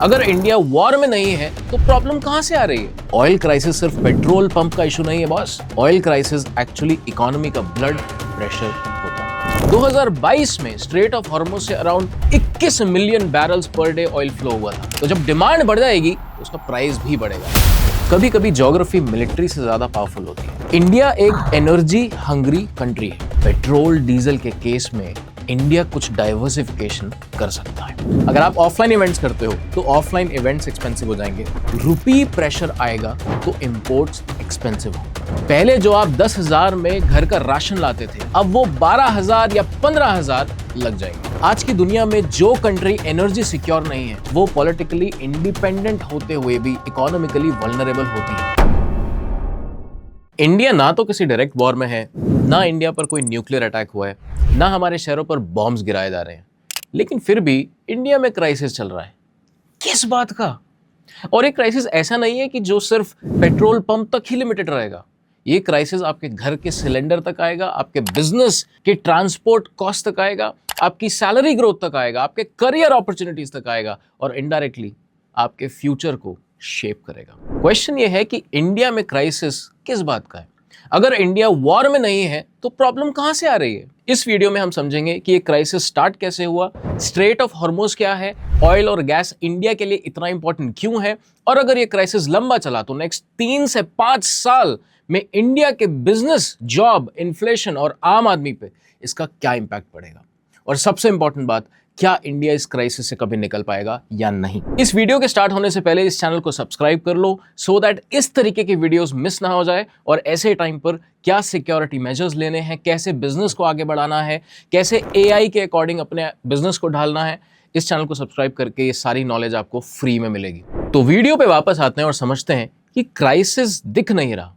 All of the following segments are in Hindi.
अगर इंडिया वॉर में नहीं है तो प्रॉब्लम कहां से आ रही है? ऑयल क्राइसिस सिर्फ पेट्रोल पंप का इशू नहीं है boss. Oil crisis actually economy का ब्लड प्रेशर होता है। 2022 में स्ट्रेट ऑफ हॉर्मुज से around 21 million barrels per day oil flow हुआ था। तो जब डिमांड बढ़ जाएगी तो उसका प्राइस भी बढ़ेगा। कभी कभी ज्योग्राफी मिलिट्री से ज्यादा पावरफुल होती है। इंडिया एक एनर्जी हंग्री कंट्री है। पेट्रोल डीजल के केस में इंडिया कुछ डाइवर्सिफिकेशन कर सकता है। अगर आप ऑफलाइन इवेंट्स करते हो तो ऑफलाइन इवेंट्स एक्सपेंसिव हो जाएंगे। रुपी प्रेशर आएगा तो इंपोर्ट्स एक्सपेंसिव हो। पहले जो आप 10,000 में घर का राशन लाते थे, अब वो 12,000 या 15,000 लग जाएंगे। आज की दुनिया में जो कंट्री एनर्जी सिक्योर नहीं है वो पॉलिटिकली इंडिपेंडेंट होते हुए भी इकोनॉमिकली वल्नरेबल होती है। इंडिया ना तो किसी डायरेक्ट वॉर में है, ना इंडिया पर कोई न्यूक्लियर अटैक हुआ है, ना हमारे शहरों पर बॉम्ब्स गिराए जा रहे हैं, लेकिन फिर भी इंडिया में क्राइसिस चल रहा है। किस बात का? और ये क्राइसिस ऐसा नहीं है कि जो सिर्फ पेट्रोल पंप तक ही लिमिटेड रहेगा। ये क्राइसिस आपके घर के सिलेंडर तक आएगा, आपके बिजनेस के ट्रांसपोर्ट कॉस्ट तक आएगा, आपकी सैलरी ग्रोथ तक आएगा, आपके करियर अपॉर्चुनिटीज तक आएगा और इनडायरेक्टली आपके फ्यूचर को शेप करेगा। क्वेश्चन ये है कि इंडिया में क्राइसिस किस बात का है? अगर इंडिया वॉर में नहीं है तो प्रॉब्लम कहां से आ रही है? इस वीडियो में हम समझेंगे कि ये क्राइसिस स्टार्ट कैसे हुआ, स्ट्रेट ऑफ हॉर्मुज क्या है, ऑयल और गैस इंडिया के लिए इतना इंपॉर्टेंट क्यों है, और अगर ये क्राइसिस लंबा चला तो नेक्स्ट 3 से 5 साल में इंडिया के बिजनेस, जॉब, इन्फ्लेशन और आम आदमी पे इसका क्या इंपैक्ट पड़ेगा, और सबसे इंपॉर्टेंट बात, क्या इंडिया इस क्राइसिस से कभी निकल पाएगा या नहीं। इस वीडियो के स्टार्ट होने से पहले इस चैनल को सब्सक्राइब कर लो सो दैट इस तरीके की वीडियोस मिस ना हो जाए, और ऐसे टाइम पर क्या सिक्योरिटी मेजर्स लेने हैं, कैसे बिजनेस को आगे बढ़ाना है, कैसे एआई के अकॉर्डिंग अपने बिजनेस को ढालना है, इस चैनल को सब्सक्राइब करके ये सारी नॉलेज आपको फ्री में मिलेगी। तो वीडियो पे वापस आते हैं और समझते हैं कि क्राइसिस दिख नहीं रहा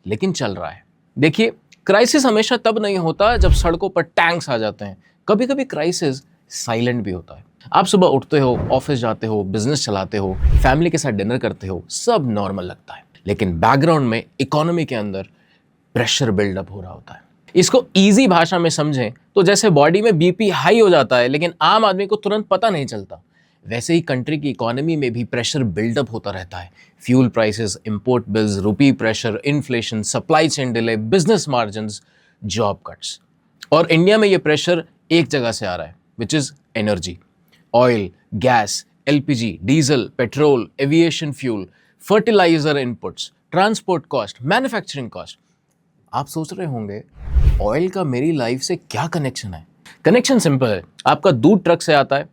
लेकिन चल रहा है। देखिए, क्राइसिस हमेशा तब नहीं होता जब सड़कों पर टैंक्स आ जाते हैं। कभी कभी क्राइसिस साइलेंट भी होता है। आप सुबह उठते हो, ऑफिस जाते हो, बिजनेस चलाते हो, फैमिली के साथ डिनर करते हो, सब नॉर्मल लगता है, लेकिन बैकग्राउंड में इकोनॉमी के अंदर प्रेशर बिल्डअप हो रहा होता है। इसको इजी भाषा में समझें तो जैसे बॉडी में बीपी हाई हो जाता है लेकिन आम आदमी को तुरंत पता नहीं चलता, वैसे ही कंट्री की इकोनॉमी में भी प्रेशर बिल्डअप होता रहता है। Fuel prices, import bills, rupee pressure, inflation, supply chain delay, business margins, job cuts. और इंडिया में ये प्रेशर एक जगह से आ रहा है, which is energy. Oil, gas, LPG, diesel, petrol, aviation fuel, fertiliser inputs, transport cost, manufacturing cost. आप सोच रहे होंगे ऑयल का मेरी लाइफ से क्या कनेक्शन है? कनेक्शन सिंपल है। आपका दूध ट्रक से आता है,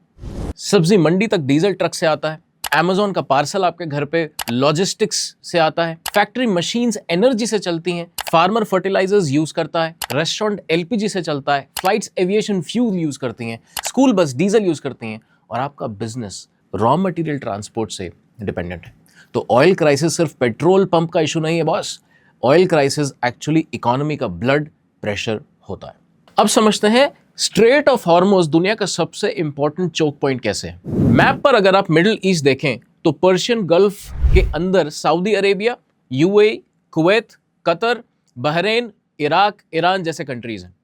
सब्जी मंडी तक डीजल ट्रक से आता है, अमेज़न का पार्सल आपके घर पे लॉजिस्टिक्स से आता है, फैक्ट्री मशीन्स एनर्जी से चलती हैं, फार्मर फर्टिलाइजर्स यूज करता है, रेस्टोरेंट एलपीजी से चलता है, फ्लाइट्स एविएशन फ्यूल यूज करती हैं, स्कूल बस डीजल यूज करती हैं, और आपका बिजनेस रॉ मटेरियल ट्रांसपोर्ट से डिपेंडेंट है। तो ऑयल क्राइसिस सिर्फ पेट्रोल पंप का इशू नहीं है boss. Oil crisis actually economy का ब्लड प्रेशर होता है। अब समझते हैं स्ट्रेट ऑफ हॉर्मुज दुनिया का सबसे इंपॉर्टेंट चोक पॉइंट कैसे है। मैप पर अगर आप मिडिल ईस्ट देखें तो पर्शियन गल्फ के अंदर Saudi Arabia, UAE, Kuwait, Qatar, Bahrain, Iraq, Iran जैसे कंट्रीज हैं।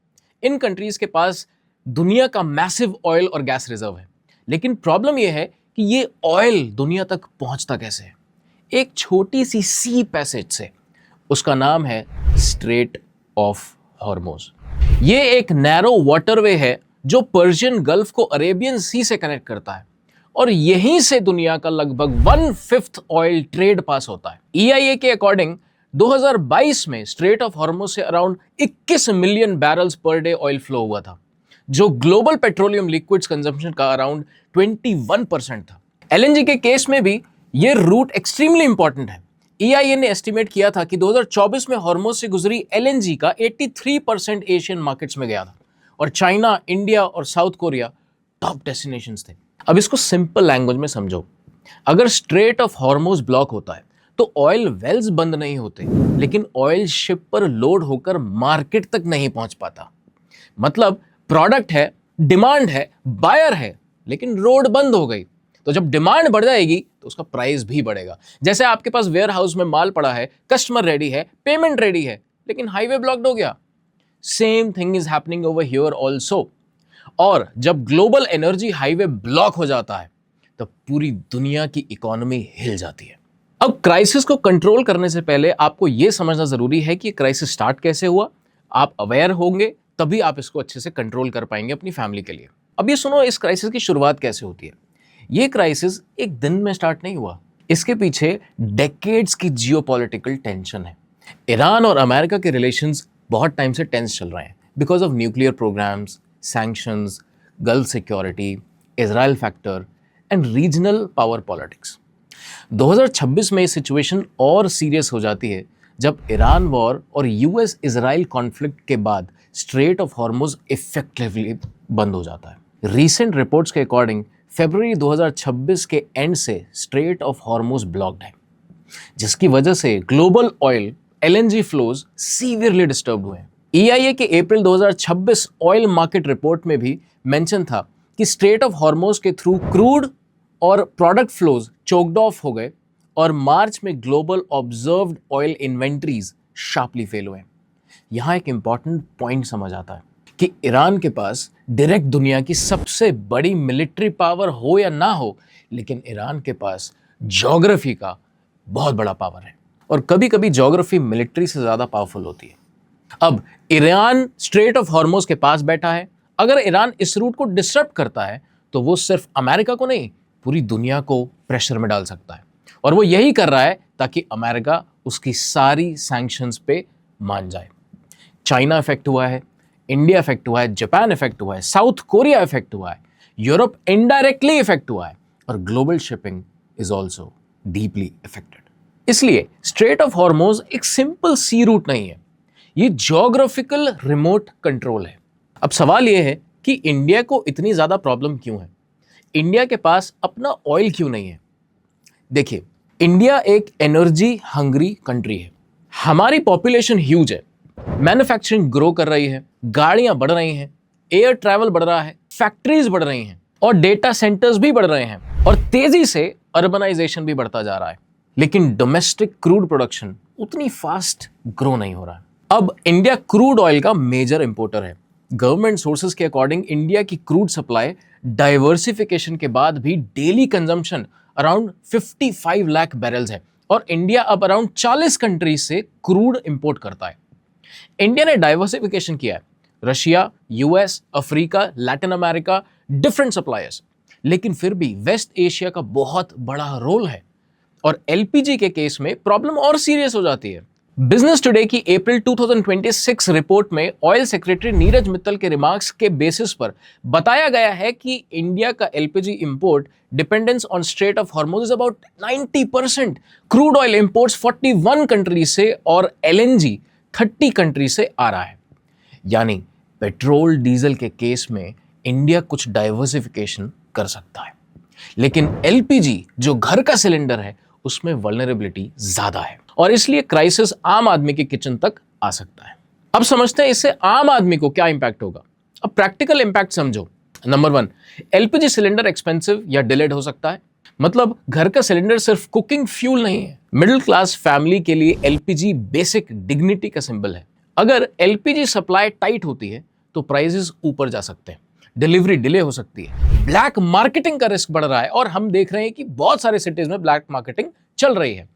इन कंट्रीज के पास दुनिया का मैसिव ऑयल और गैस रिजर्व है, लेकिन प्रॉब्लम यह है कि ये ऑयल दुनिया तक पहुंचता कैसे है? एक छोटी सी पैसेज से। उसका नाम है स्ट्रेट ऑफ हॉर्मुज। ये एक नैरो वाटरवे है जो पर्शियन गल्फ को अरेबियन सी से कनेक्ट करता है, और यहीं से दुनिया का लगभग 1/5 ऑयल ट्रेड पास होता है। EIA के अकॉर्डिंग 2022 में स्ट्रेट ऑफ हॉर्मुज से around 21 million barrels per day oil flow हुआ था, जो ग्लोबल पेट्रोलियम लिक्विड्स कंजम्पशन का अराउंड 21% था। LNG के केस में भी ये रूट एक्सट्रीमली इंपॉर्टेंट है। EIA ने एस्टिमेट किया था कि 2024 में हॉर्मुज से गुजरी LNG का 83% एशियन मार्केट्स में गया था, और चाइना, इंडिया और साउथ कोरिया टॉप डेस्टिनेशंस थे। अब इसको सिंपल लैंग्वेज में समझो। अगर स्ट्रेट ऑफ हॉर्मुज ब्लॉक होता है तो ऑयल वेल्स बंद नहीं होते, लेकिन ऑयल शिप पर लोड होकर मार्केट तक नहीं पहुंच पाता। मतलब प्रोडक्ट है, डिमांड है, बायर है, लेकिन रोड बंद हो गई। तो जब डिमांड बढ़ जाएगी तो उसका प्राइस भी बढ़ेगा। जैसे आपके पास वेयर हाउस में माल पड़ा है, कस्टमर रेडी है, पेमेंट रेडी है, लेकिन हाईवे ब्लॉक्ड हो गया। Same thing is happening over here also. और जब ग्लोबल एनर्जी हाईवे ब्लॉक हो जाता है तब पूरी दुनिया की इकोनॉमी हिल जाती है। अब क्राइसिस को कंट्रोल करने से पहले आपको यह समझना जरूरी है कि ये क्राइसिस स्टार्ट कैसे हुआ। आप अवेयर होंगे तभी आप इसको अच्छे से कंट्रोल कर पाएंगे अपनी फैमिली के लिए। अब ये सुनो, इस क्राइसिस की शुरुआत कैसे होती है। ये क्राइसिस एक दिन में स्टार्ट नहीं हुआ, इसके पीछे डेकेड्स की जियोपॉलिटिकल टेंशन है। ईरान और अमेरिका के रिलेशंस बहुत टाइम से टेंस चल रहे हैं because of nuclear programmes, sanctions, gulf security, Israel factor and regional power politics. 2026 में ये सिचुएशन और सीरियस हो जाती है जब ईरान वॉर और यूएस इजराइल कॉन्फ्लिक्ट के बाद स्ट्रेट ऑफ हॉर्मुज इफेक्टिवली बंद हो जाता है। रीसेंट रिपोर्ट्स के अकॉर्डिंग फरवरी 2026 के एंड से स्ट्रेट ऑफ हॉर्मुज ब्लॉक्ड है, जिसकी वजह से global oil LNG flows severely disturb हुए हैं। ईआईए के अप्रैल 2026 ऑयल मार्केट रिपोर्ट में भी मेंशन था कि स्ट्रेट ऑफ हॉर्मुज के थ्रू क्रूड और प्रोडक्ट फ्लोज चोक्ड ऑफ हो गए और मार्च में global observed oil inventories sharply fail हुए। यहां एक इंपॉर्टेंट पॉइंट समझ आता है कि ईरान के पास डायरेक्ट दुनिया की सबसे बड़ी मिलिट्री पावर हो या ना हो, लेकिन ईरान के पास ज्योग्राफी का बहुत बड़ा पावर है और कभी कभी ज्योग्राफी मिलिट्री से ज्यादा पावरफुल होती है। अब ईरान स्ट्रेट ऑफ हॉर्मुज के पास बैठा है। अगर ईरान इस रूट को डिस्टर्ब करता है तो वो सिर्फ अमेरिका को नहीं, पूरी दुनिया को प्रेशर में डाल सकता है और वो यही कर रहा है ताकि अमेरिका उसकी सारी सैंक्शंस पे मान जाए। चाइना इफेक्ट हुआ है, इंडिया इफेक्ट हुआ है, जापान इफेक्ट हुआ है, साउथ कोरिया इफेक्ट हुआ है, यूरोप इनडायरेक्टली इफेक्ट हुआ है और global shipping is also deeply affected. इसलिए स्ट्रेट ऑफ हॉर्मुज एक सिंपल सी रूट नहीं है, ये ज्योग्राफिकल रिमोट कंट्रोल है। अब सवाल यह है कि इंडिया को इतनी ज्यादा प्रॉब्लम क्यों है, इंडिया के पास अपना ऑयल क्यों नहीं है। देखिए, इंडिया एक एनर्जी हंग्री कंट्री है, हमारी पॉपुलेशन ह्यूज है, मैन्युफैक्चरिंग ग्रो कर रही है, गाड़ियां बढ़ रही हैं, एयर ट्रैवल बढ़ रहा है, फैक्ट्रीज बढ़ रही हैं और डेटा सेंटर्स भी बढ़ रहे हैं और तेजी से अर्बनाइजेशन भी बढ़ता जा रहा है, लेकिन डोमेस्टिक क्रूड प्रोडक्शन उतनी फास्ट ग्रो नहीं हो रहा है। अब इंडिया क्रूड ऑयल का मेजर इंपोर्टर है। गवर्नमेंट सोर्सेज के अकॉर्डिंग इंडिया की क्रूड सप्लाई डाइवर्सिफिकेशन के बाद भी daily consumption around 55 lakh barrels है और इंडिया अब अराउंड 40 कंट्रीज से क्रूड इंपोर्ट करता है। इंडिया ने डाइवर्सिफिकेशन किया है, Russia, US, Africa, Latin America, different suppliers, लेकिन फिर भी वेस्ट एशिया का बहुत बड़ा रोल है और एलपीजी के केस में प्रॉब्लम और सीरियस हो जाती है। बिजनेस टुडे की अप्रैल 2026 रिपोर्ट में ऑयल सेक्रेटरी नीरज मित्तल के रिमार्क्स के बेसिस पर बताया गया है कि इंडिया का LPG import dependence on straight of Hormuz is about 90%, crude oil imports 41 country से और एलएनजी 30 कंट्री से आ रहा है। यानी पेट्रोल डीजल के केस में इंडिया कुछ डाइवर्सिफिकेशन कर सकता है, लेकिन एलपीजी जो घर का सिलेंडर है उसमें वल्नरेबिलिटी ज्यादा है और इसलिए क्राइसिस आम आदमी के किचन तक आ सकता है। अब समझते हैं इससे आम आदमी को क्या इंपैक्ट होगा। अब प्रैक्टिकल इंपैक्ट समझो। नंबर 1, एलपीजी सिलेंडर एक्सपेंसिव या डिलेड हो सकता है। मतलब घर का सिलेंडर सिर्फ कुकिंग फ्यूल नहीं है, मिडिल क्लास फैमिली के लिए एलपीजी बेसिक डिग्निटी का सिंबल है। अगर एलपीजी सप्लाई टाइट होती है तो प्राइसेस ऊपर जा सकते हैं, डिलीवरी डिले हो सकती है, ब्लैक मार्केटिंग का रिस्क बढ़ रहा है और हम देख रहे हैं कि बहुत सारे सिटीज में ब्लैक मार्केटिंग चल रही है।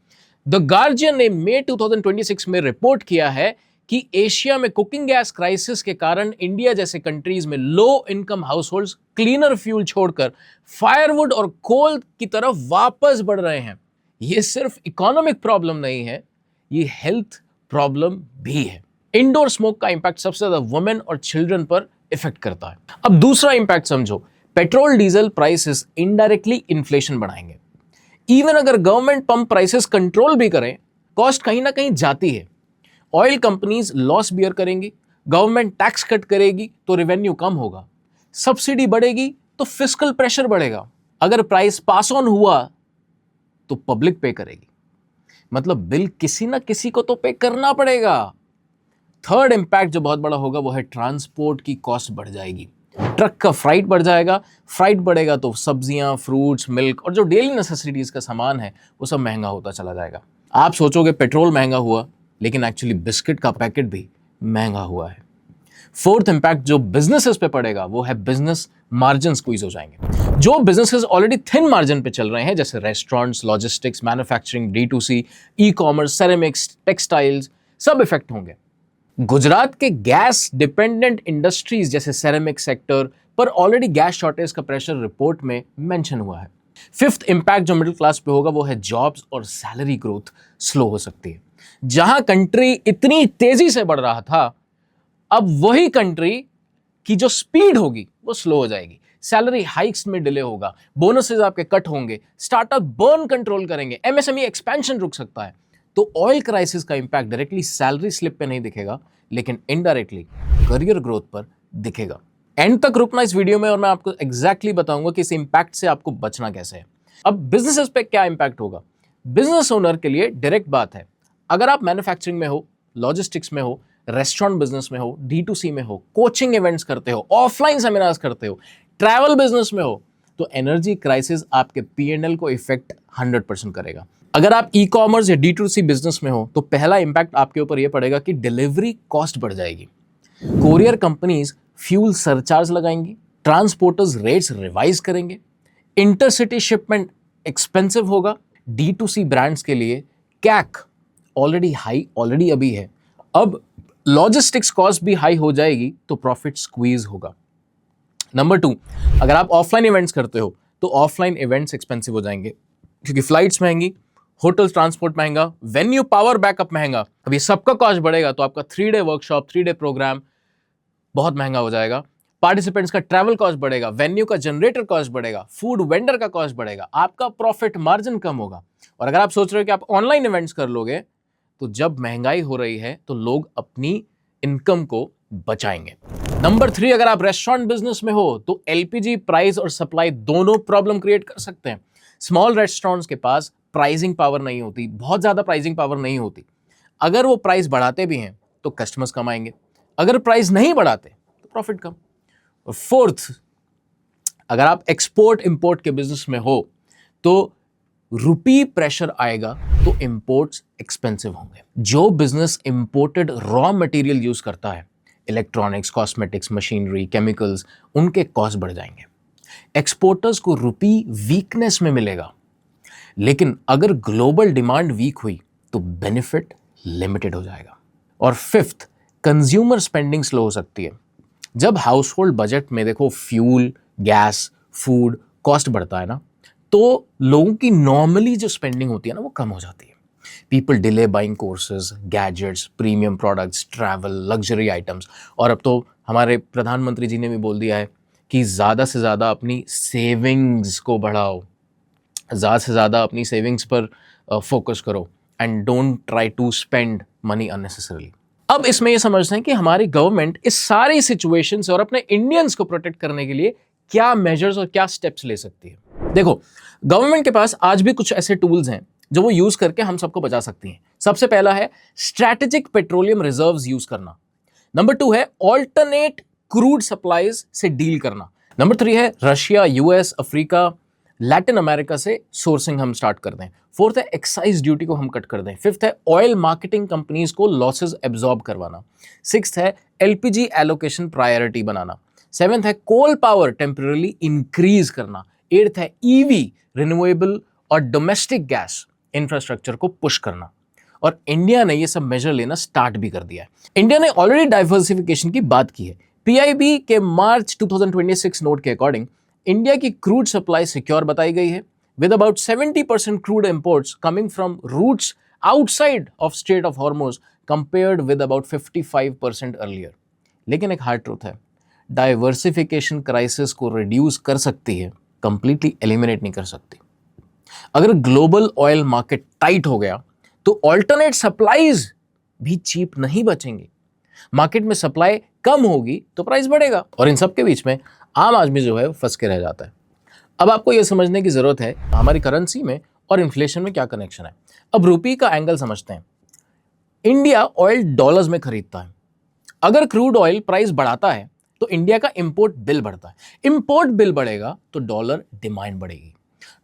द गार्जियन ने मई 2026 में रिपोर्ट किया है कि एशिया में कुकिंग गैस क्राइसिस के कारण इंडिया जैसे कंट्रीज में low income households cleaner fuel छोड़कर फायरवुड और कोल की तरफ वापस बढ़ रहे हैं। यह सिर्फ इकोनॉमिक प्रॉब्लम नहीं है, ये हेल्थ प्रॉब्लम भी है। इंडोर स्मोक का इंपैक्ट सबसे ज्यादा वुमेन और चिल्ड्रन पर इफेक्ट करता है। अब दूसरा इंपैक्ट समझो, petrol diesel prices indirectly inflation बढ़ाएंगे। इवन अगर गवर्नमेंट पंप प्राइसेस कंट्रोल भी करें, कॉस्ट कहीं ना कहीं जाती है। ऑयल कंपनीज लॉस बियर करेंगी, गवर्नमेंट टैक्स कट करेगी तो रेवेन्यू कम होगा, सब्सिडी बढ़ेगी तो फिस्कल प्रेशर बढ़ेगा। अगर प्राइस पास ऑन हुआ तो पब्लिक पे करेगी, मतलब बिल किसी ना किसी को तो पे करना पड़ेगा। थर्ड इंपैक्ट जो बहुत बड़ा होगा वो है ट्रांसपोर्ट की कॉस्ट बढ़ जाएगी, ट्रक का फ्राइट बढ़ जाएगा, फ्राइट बढ़ेगा तो सब्जियां, फ्रूट्स, मिल्क और जो डेली नेसेसिटीज का सामान है वो सब महंगा होता चला जाएगा। आप सोचोगे पेट्रोल महंगा हुआ, लेकिन एक्चुअली बिस्किट का पैकेट भी महंगा हुआ है। फोर्थ इंपैक्ट जो बिजनेसेस पे पड़ेगा वो है बिजनेस मार्जिन स्क्वीज हो जाएंगे। जो बिजनेसेस ऑलरेडी थिन मार्जिन पे चल रहे हैं, जैसे restaurants, logistics, manufacturing, D2C, e commerce, ceramics, textiles, सब इफेक्ट होंगे। गुजरात के गैस डिपेंडेंट इंडस्ट्रीज जैसे सेरेमिक सेक्टर पर ऑलरेडी गैस शॉर्टेज का प्रेशर रिपोर्ट में मेंशन हुआ है। फिफ्थ इंपैक्ट जो मिडिल क्लास पे होगा वो है जॉब्स और सैलरी ग्रोथ स्लो हो सकती है। जहां कंट्री इतनी तेजी से बढ़ रहा था, अब वही कंट्री की जो स्पीड होगी वो स्लो हो जाएगी। सैलरी हाइक्स में डिले होगा, बोनसेस आपके कट होंगे, स्टार्टअप बर्न कंट्रोल करेंगे, एमएसएमई एक्सपेंशन रुक सकता है। तो ऑयल क्राइसिस का इंपैक्ट डायरेक्टली सैलरी स्लिप पे नहीं दिखेगा, लेकिन इनडायरेक्टली करियर ग्रोथ पर दिखेगा। एंड तक रुकना इस वीडियो में और मैं आपको एग्जैक्टली बताऊंगा कि इस इंपैक्ट से आपको बचना कैसे है। अब बिजनेसेस पे क्या इंपैक्ट होगा? बिजनेस ओनर के लिए डायरेक्ट बात है। अगर आप मैन्युफैक्चरिंग में हो, लॉजिस्टिक्स में हो, रेस्टोरेंट बिजनेस में हो, D2C में हो, कोचिंग इवेंट्स करते हो, ऑफलाइन सेमिनार्स करते हो, ट्रैवल बिजनेस में हो, तो एनर्जी क्राइसिस आपके P&L को इफेक्ट 100% करेगा। अगर आप ई कॉमर्स या D2C बिजनेस में हो तो पहला इंपैक्ट आपके ऊपर यह पड़ेगा कि डिलीवरी कॉस्ट बढ़ जाएगी। कोरियर कंपनीज फ्यूल सरचार्ज लगाएंगी, ट्रांसपोर्टर्स रेट्स रिवाइज करेंगे, इंटरसिटी शिपमेंट एक्सपेंसिव होगा। D2C ब्रांड्स के लिए कैक ऑलरेडी अभी है, अब लॉजिस्टिक्स कॉस्ट भी हाई हो जाएगी तो प्रॉफिट स्क्वीज होगा। नंबर 2, अगर आप ऑफलाइन इवेंट्स करते हो तो ऑफलाइन इवेंट्स एक्सपेंसिव हो जाएंगे, क्योंकि फ्लाइट्स महंगी, होटल ट्रांसपोर्ट महंगा, वेन्यू पावर बैकअप महंगा। अब ये सबका कॉस्ट बढ़ेगा तो आपका 3 डे वर्कशॉप, 3 डे प्रोग्राम बहुत महंगा हो जाएगा। पार्टिसिपेंट्स का ट्रैवल कॉस्ट बढ़ेगा, वेन्यू का जनरेटर कॉस्ट बढ़ेगा, फूड वेंडर का कॉस्ट बढ़ेगा, आपका प्रॉफिट मार्जिन कम होगा। और अगर आप सोच रहे हो कि आप ऑनलाइन इवेंट्स कर लोगे, तो जब महंगाई हो रही है तो लोग अपनी इनकम को बचाएंगे। नंबर 3, अगर आप रेस्टोरेंट बिजनेस में हो तो LPG प्राइस और सप्लाई दोनों प्रॉब्लम क्रिएट कर सकते हैं। स्मॉल रेस्टोरेंट्स के पास प्राइसिंग पावर नहीं होती, बहुत ज्यादा प्राइसिंग पावर नहीं होती। अगर वो प्राइस बढ़ाते भी हैं तो कस्टमर्स कम आएंगे, अगर प्राइस नहीं बढ़ाते तो प्रॉफिट कम। और 4th, अगर आप एक्सपोर्ट इंपोर्ट के बिजनेस में हो तो रुपी प्रेशर आएगा तो इंपोर्ट्स एक्सपेंसिव होंगे। जो business imported raw material use करता है, इलेक्ट्रॉनिक्स, कॉस्मेटिक्स, मशीनरी, केमिकल्स, उनके कॉस्ट बढ़ जाएंगे। एक्सपोर्टर्स को रुपी वीकनेस में मिलेगा, लेकिन अगर ग्लोबल डिमांड वीक हुई तो बेनिफिट लिमिटेड हो जाएगा। और 5th, कंज्यूमर स्पेंडिंग स्लो हो सकती है। जब हाउसहोल्ड बजट में देखो फ्यूल, गैस, फूड कॉस्ट बढ़ता है ना, तो लोगों की नॉर्मली जो स्पेंडिंग होती है ना वो कम हो जाती है। People delay buying courses, gadgets, premium products, travel, luxury items. और अब तो हमारे प्रधानमंत्री जी ने भी बोल दिया है कि ज़्यादा से ज़्यादा अपनी सेविंग्स को बढ़ाओ, ज़्यादा से ज़्यादा अपनी सेविंग्स पर फोकस करो and don't try to spend money unnecessarily. अब इसमें यह समझते हैं कि हमारी गवर्नमेंट इस सारी सिचुएशन से और अपने इंडियंस को प्रोटेक्ट करने के लिए क्या मेजर्स और क्या स्टेप्स ले सकती है। देखो, गवर्नमेंट के पास आज भी कुछ ऐसे टूल्स हैं जो वो यूज करके हम सबको बचा सकती हैं। सबसे पहला है स्ट्रैटेजिक पेट्रोलियम रिजर्व्स यूज करना। नंबर 2 है ऑल्टरनेट क्रूड सप्लाईज से डील करना। नंबर 3 है Russia, US, Africa, Latin America से सोर्सिंग हम स्टार्ट कर दें। 4th है एक्साइज ड्यूटी को हम कट कर दें। 5th है ऑयल मार्केटिंग कंपनीज को लॉसेस एब्जॉर्ब करवाना। 6th है LPG एलोकेशन प्रायोरिटी बनाना। 7th है कोल पावर टेम्पररी इंक्रीज करना। 8th है EV, रिन्यूएबल और डोमेस्टिक गैस इंफ्रास्ट्रक्चर को पुश करना। और इंडिया ने ये सब मेजर लेना स्टार्ट भी कर दिया है। इंडिया ने ऑलरेडी डाइवर्सिफिकेशन की बात की है। PIB के मार्च 2026 नोट के अकॉर्डिंग इंडिया की क्रूड सप्लाई सिक्योर बताई गई है, with about 70% crude imports coming from routes outside of Strait of Hormuz compared with about 55% earlier. लेकिन एक हार्ड ट्रूथ है, डाइवर्सिफिकेशन क्राइसिस को रिड्यूस कर सकती है, कंप्लीटली एलिमिनेट नहीं कर सकती। अगर ग्लोबल ऑयल मार्केट टाइट हो गया तो ऑल्टरनेट सप्लाईज भी चीप नहीं बचेंगी। मार्केट में सप्लाई कम होगी तो प्राइस बढ़ेगा, और इन सब के बीच में आम आदमी जो है वो फंस के रह जाता है। अब आपको यह समझने की जरूरत है हमारी करेंसी में और इन्फ्लेशन में क्या कनेक्शन है। अब रुपये का एंगल समझते हैं। इंडिया ऑयल डॉलर्स में खरीदता है। अगर क्रूड ऑयल प्राइस बढ़ाता है तो इंडिया का इंपोर्ट बिल बढ़ता है। इंपोर्ट बिल बढ़ेगा तो डॉलर डिमांड बढ़ेगी।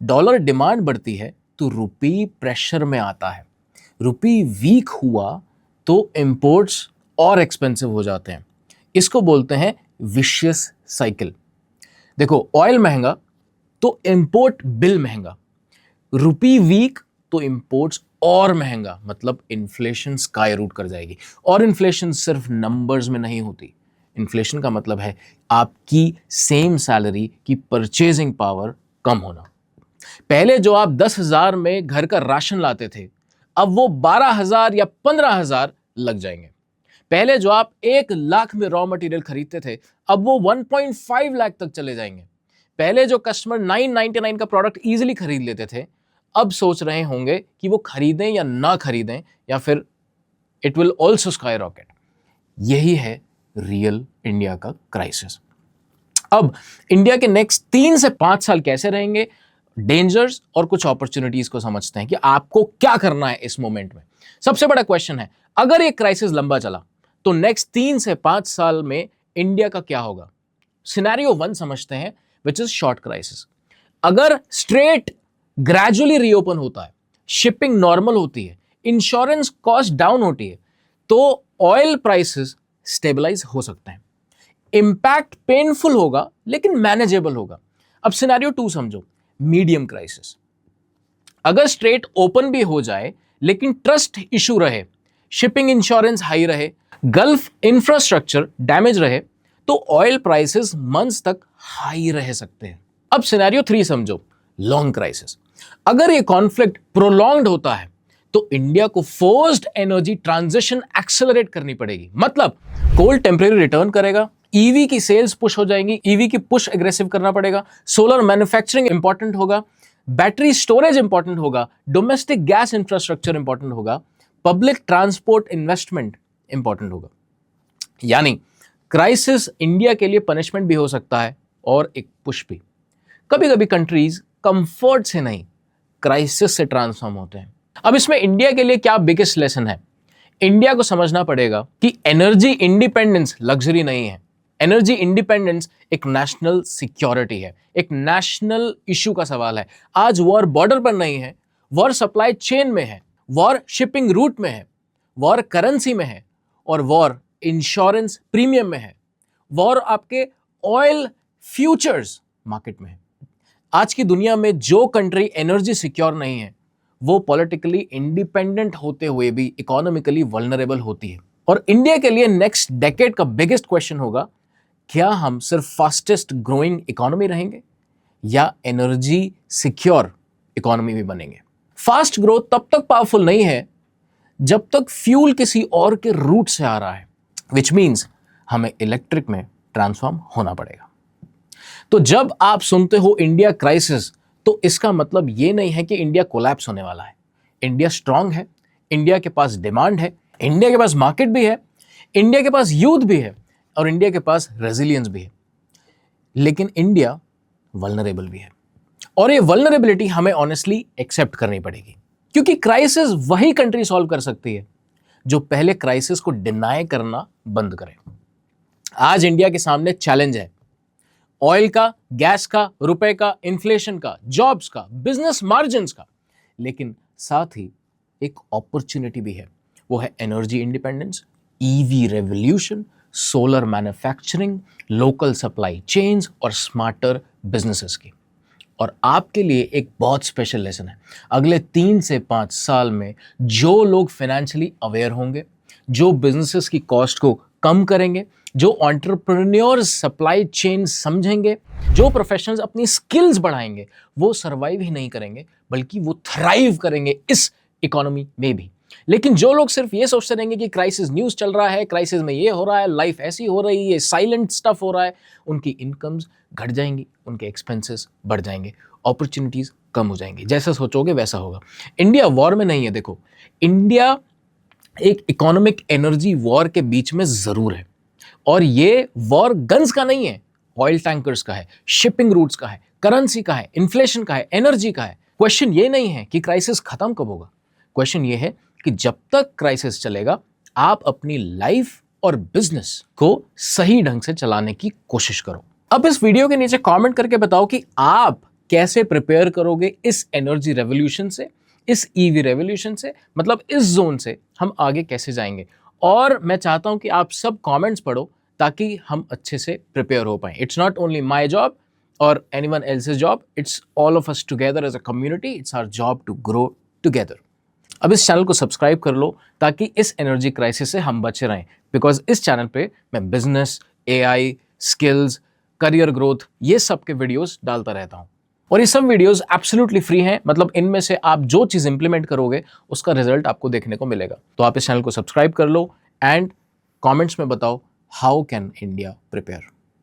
डॉलर डिमांड बढ़ती है तो रुपये प्रेशर में आता है। रुपये वीक हुआ तो इंपोर्ट्स और एक्सपेंसिव हो जाते हैं। इसको बोलते हैं विशियस साइकिल। देखो, ऑयल महंगा तो इंपोर्ट बिल महंगा, रुपी वीक तो इंपोर्ट्स और महंगा, मतलब इन्फ्लेशन स्काई रूट कर जाएगी। और इन्फ्लेशन सिर्फ नंबर्स में नहीं होती, इन्फ्लेशन का मतलब है आपकी सेम सैलरी की परचेजिंग पावर कम होना। पहले जो आप 10,000 में घर का राशन लाते थे, अब वो 12,000 या 15,000 लग जाएंगे। पहले जो आप 1 लाख में रॉ मटेरियल खरीदते थे, अब वो 1.5 लाख तक चले जाएंगे। पहले जो कस्टमर 999 का प्रोडक्ट इजीली खरीद लेते थे, अब सोच रहे होंगे कि वो खरीदें या ना खरीदें, या फिर it will also sky rocket. यही है रियल इंडिया का क्राइसिस। अब इंडिया के नेक्स्ट 3 से 5 साल कैसे रहेंगे, डेंजर्स और कुछ अपॉर्चुनिटीज को समझते हैं कि आपको क्या करना है इस मोमेंट में। सबसे बड़ा क्वेश्चन है, अगर ये क्राइसिस लंबा चला तो नेक्स्ट 3 से 5 साल में इंडिया का क्या होगा। सिनेरियो 1 समझते हैं, विच इज शॉर्ट क्राइसिस। अगर स्ट्रेट ग्रेजुअली रीओपन होता है, शिपिंग नॉर्मल होती है, इंश्योरेंस कॉस्ट डाउन होती है, तो ऑयल प्राइसेस स्टेबलाइज हो सकते हैं। इंपैक्ट पेनफुल होगा लेकिन मैनेजेबल होगा। अब सिनेरियो 2 समझो, मीडियम क्राइसिस। अगर स्ट्रेट ओपन भी हो जाए लेकिन ट्रस्ट इशू रहे, शिपिंग इंश्योरेंस हाई रहे, गल्फ इंफ्रास्ट्रक्चर डैमेज रहे, तो ऑयल प्राइसेस मंथ्स तक हाई रह सकते हैं। अब सिनेरियो 3 समझो, लॉन्ग क्राइसिस। अगर ये कॉन्फ्लिक्ट प्रोलॉन्ग्ड होता है तो इंडिया को फोर्स्ड एनर्जी ट्रांजिशन एक्सेलरेट करनी पड़ेगी। मतलब कोल टेम्परेरी रिटर्न करेगा, ईवी की सेल्स पुश हो जाएंगी, ईवी की पुश एग्रेसिव करना पड़ेगा, सोलर मैन्युफैक्चरिंग इंपॉर्टेंट होगा, बैटरी स्टोरेज इंपॉर्टेंट होगा, डोमेस्टिक गैस इंफ्रास्ट्रक्चर इंपॉर्टेंट होगा, पब्लिक ट्रांसपोर्ट इन्वेस्टमेंट इंपॉर्टेंट होगा। यानी क्राइसिस इंडिया के लिए पनिशमेंट भी हो सकता है और एक पुश भी। कभी कभी कंट्रीज कंफर्ट से नहीं, क्राइसिस से ट्रांसफॉर्म होते हैं। अब इसमें इंडिया के लिए क्या बिगेस्ट लेसन है? इंडिया को समझना पड़ेगा कि एनर्जी इंडिपेंडेंस लग्जरी नहीं है। एनर्जी इंडिपेंडेंस एक नेशनल सिक्योरिटी है, एक नेशनल इशू का सवाल है। आज वॉर बॉर्डर पर नहीं है, वॉर सप्लाई चेन में है, वॉर शिपिंग रूट में है, वॉर करेंसी में है, और वॉर इंश्योरेंस प्रीमियम में है, वॉर आपके ऑयल फ्यूचर्स मार्केट में है। आज की दुनिया में जो कंट्री एनर्जी सिक्योर नहीं है, वो पॉलिटिकली इंडिपेंडेंट होते हुए भी इकोनॉमिकली वल्नरेबल होती है। और इंडिया के लिए नेक्स्ट डेकेड का बिगेस्ट क्वेश्चन होगा, क्या हम सिर्फ फास्टेस्ट ग्रोइंग इकोनॉमी रहेंगे या एनर्जी सिक्योर इकोनॉमी भी बनेंगे? फास्ट ग्रोथ तब तक पावरफुल नहीं है जब तक फ्यूल किसी और के रूट से आ रहा है, विच मीन्स हमें इलेक्ट्रिक में ट्रांसफॉर्म होना पड़ेगा। तो जब आप सुनते हो इंडिया क्राइसिस, तो इसका मतलब ये नहीं है कि इंडिया कोलैप्स होने वाला है। इंडिया स्ट्रांग है, इंडिया के पास डिमांड है, इंडिया के पास मार्केट भी है, इंडिया के पास यूथ भी है, और इंडिया के पास रेजिलियंस भी है। लेकिन इंडिया वल्नरेबल भी है, और ये वल्नरेबिलिटी हमें ऑनेस्टली एक्सेप्ट करनी पड़ेगी, क्योंकि क्राइसिस वही कंट्री सॉल्व कर सकती है जो पहले क्राइसिस को डिनाई करना बंद करे। आज इंडिया के सामने चैलेंज है, ऑयल का, गैस का, रुपए का, इन्फ्लेशन का, जॉब्स का, बिजनेस मार्जिन्स का, लेकिन साथ ही एक अपॉर्चुनिटी भी है। वो है energy independence, EV revolution, solar manufacturing, local supply chains और स्मार्टर बिजनेसेस की। और आपके लिए एक बहुत स्पेशल लेसन है। अगले 3 से 5 साल में जो लोग फाइनेंशियली अवेयर होंगे, जो बिजनेसेस की कॉस्ट को कम करेंगे, जो एंटरप्रेन्योर्स सप्लाई चेन समझेंगे, जो प्रोफेशनल्स अपनी स्किल्स बढ़ाएंगे, वो सर्वाइव ही नहीं करेंगे बल्कि वो थ्राइव करेंगे इस इकोनॉमी में भी। लेकिन जो लोग सिर्फ ये सोचते रहेंगे कि क्राइसिस न्यूज़ चल रहा है, क्राइसिस में ये हो रहा है, लाइफ ऐसी हो रही है, साइलेंट स्टफ हो रहा है, उनकी इनकम्स घट जाएंगी, उनके एक्सपेंसेस बढ़ जाएंगे, अपॉर्चुनिटीज़ कम हो जाएंगी। जैसा सोचोगे वैसा होगा। इंडिया वॉर में नहीं है। देखो, इंडिया एक इकोनॉमिक एनर्जी वॉर के बीच में ज़रूर है, और ये वॉर गन्स का नहीं है, ऑयल टैंकर्स का है, शिपिंग रूट्स का है, करेंसी का है, इन्फ्लेशन का है, एनर्जी का है। क्वेश्चन ये नहीं है कि क्राइसिस खत्म कब होगा, क्वेश्चन ये है कि जब तक क्राइसिस चलेगा आप अपनी लाइफ और बिजनेस को सही ढंग से चलाने की कोशिश करो। अब इस वीडियो के नीचे कमेंट करके बताओ कि आप कैसे प्रिपेयर करोगे इस एनर्जी रेवोल्यूशन से, इस ईवी रेवोल्यूशन से, मतलब इस जोन से हम आगे कैसे जाएंगे। और मैं चाहता हूं कि आप सब कमेंट्स पढ़ो ताकि हम अच्छे से प्रिपेयर हो पाएं। It's not only my job, or anyone else's job. It's all of us together as a community. It's our job to grow together. अब इस चैनल को सब्सक्राइब कर लो ताकि इस एनर्जी क्राइसिस से हम बचे रहें, बिकॉज इस चैनल पे मैं business, AI, skills, career growth, ये सब के वीडियोस डालता रहता हूं और ये सब वीडियोस एब्सोल्युटली फ्री हैं। मतलब इनमें से आप जो चीज इंप्लीमेंट करोगे उसका रिजल्ट आपको देखने को मिलेगा। तो आप इस चैनल को सब्सक्राइब कर लो एंड कमेंट्स में बताओ हाउ कैन इंडिया प्रिपेयर।